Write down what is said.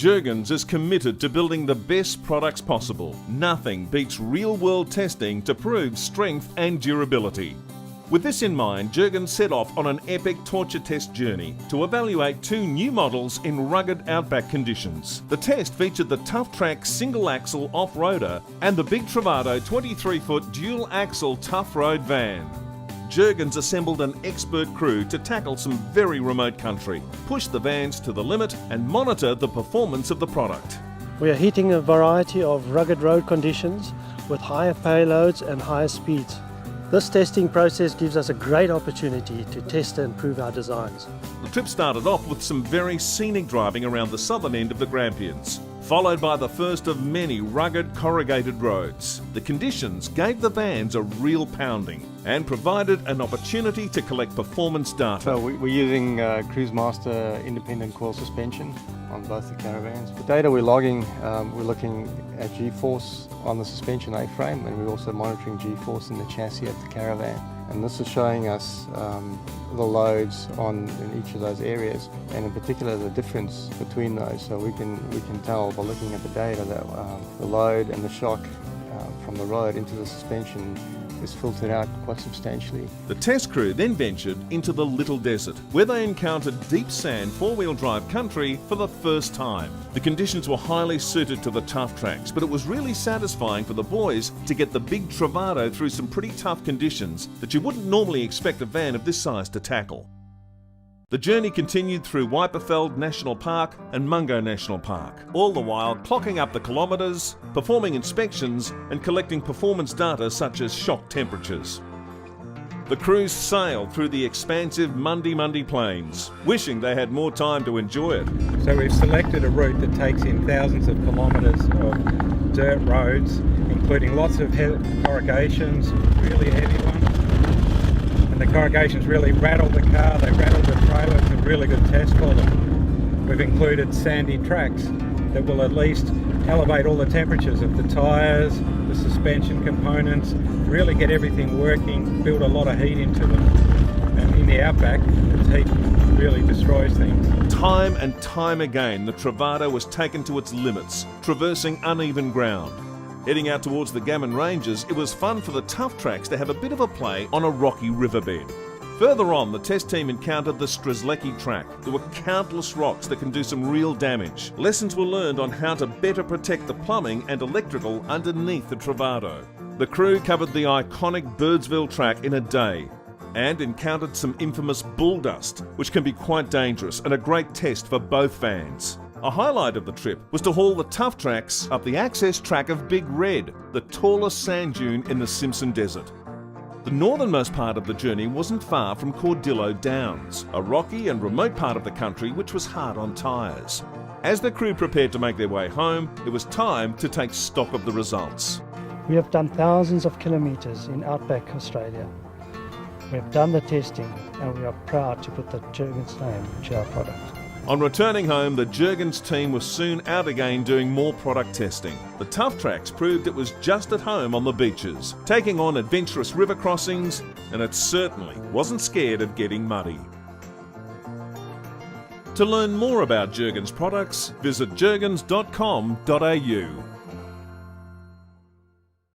Jurgens is committed to building the best products possible. Nothing beats real-world testing to prove strength and durability. With this in mind, Jurgens set off on an epic torture test journey to evaluate 2 new models in rugged outback conditions. The test featured the Tough Track single-axle off-roader and the big Travado 23-foot dual-axle tough road van. Jurgens assembled an expert crew to tackle some very remote country, push the vans to the limit and monitor the performance of the product. We are hitting a variety of rugged road conditions with higher payloads and higher speeds. This testing process gives us a great opportunity to test and improve our designs. The trip started off with some very scenic driving around the southern end of the Grampians, followed by the first of many rugged corrugated roads. The conditions gave the vans a real pounding and provided an opportunity to collect performance data. So we're using Cruise Master independent coil suspension on both the Caravans. The data we're logging, we're looking at G-force on the suspension A-frame, and we're also monitoring G-force in the chassis of the Caravan. And this is showing us the loads in each of those areas, and in particular the difference between those. So we can tell by looking at the data that the load and the shock from the road into the suspension is filtered out quite substantially. The test crew then ventured into the Little Desert, where they encountered deep sand 4-wheel drive country for the first time. The conditions were highly suited to the tough tracks, but it was really satisfying for the boys to get the big Travado through some pretty tough conditions that you wouldn't normally expect a van of this size to tackle. The journey continued through Wyperfeld National Park and Mungo National Park, all the while clocking up the kilometres, performing inspections and collecting performance data such as shock temperatures. The crews sailed through the expansive Mundi Plains, wishing they had more time to enjoy it. So we've selected a route that takes in thousands of kilometres of dirt roads, including lots of corrugations, really heavy ones. And the corrugations really rattle the car, they rattle the trailer. It's a really good test for them. We've included sandy tracks that will at least elevate all the temperatures of the tyres, the suspension components, really get everything working, build a lot of heat into them. And in the outback, the heat really destroys things. Time and time again, the Travado was taken to its limits, traversing uneven ground. Heading out towards the Gammon Ranges, it was fun for the tough tracks to have a bit of a play on a rocky riverbed. Further on, the test team encountered the Strzelecki track. There were countless rocks that can do some real damage. Lessons were learned on how to better protect the plumbing and electrical underneath the Travado. The crew covered the iconic Birdsville track in a day and encountered some infamous bull dust, which can be quite dangerous and a great test for both vans. A highlight of the trip was to haul the tough tracks up the access track of Big Red, the tallest sand dune in the Simpson Desert. The northernmost part of the journey wasn't far from Cordillo Downs, a rocky and remote part of the country which was hard on tyres. As the crew prepared to make their way home, it was time to take stock of the results. We have done thousands of kilometres in Outback, Australia. We have done the testing and we are proud to put the Jurgens name to our product. On returning home, the Jurgens team was soon out again doing more product testing. The tough tracks proved it was just at home on the beaches, taking on adventurous river crossings, and it certainly wasn't scared of getting muddy. To learn more about Jurgens products, visit jurgens.com.au.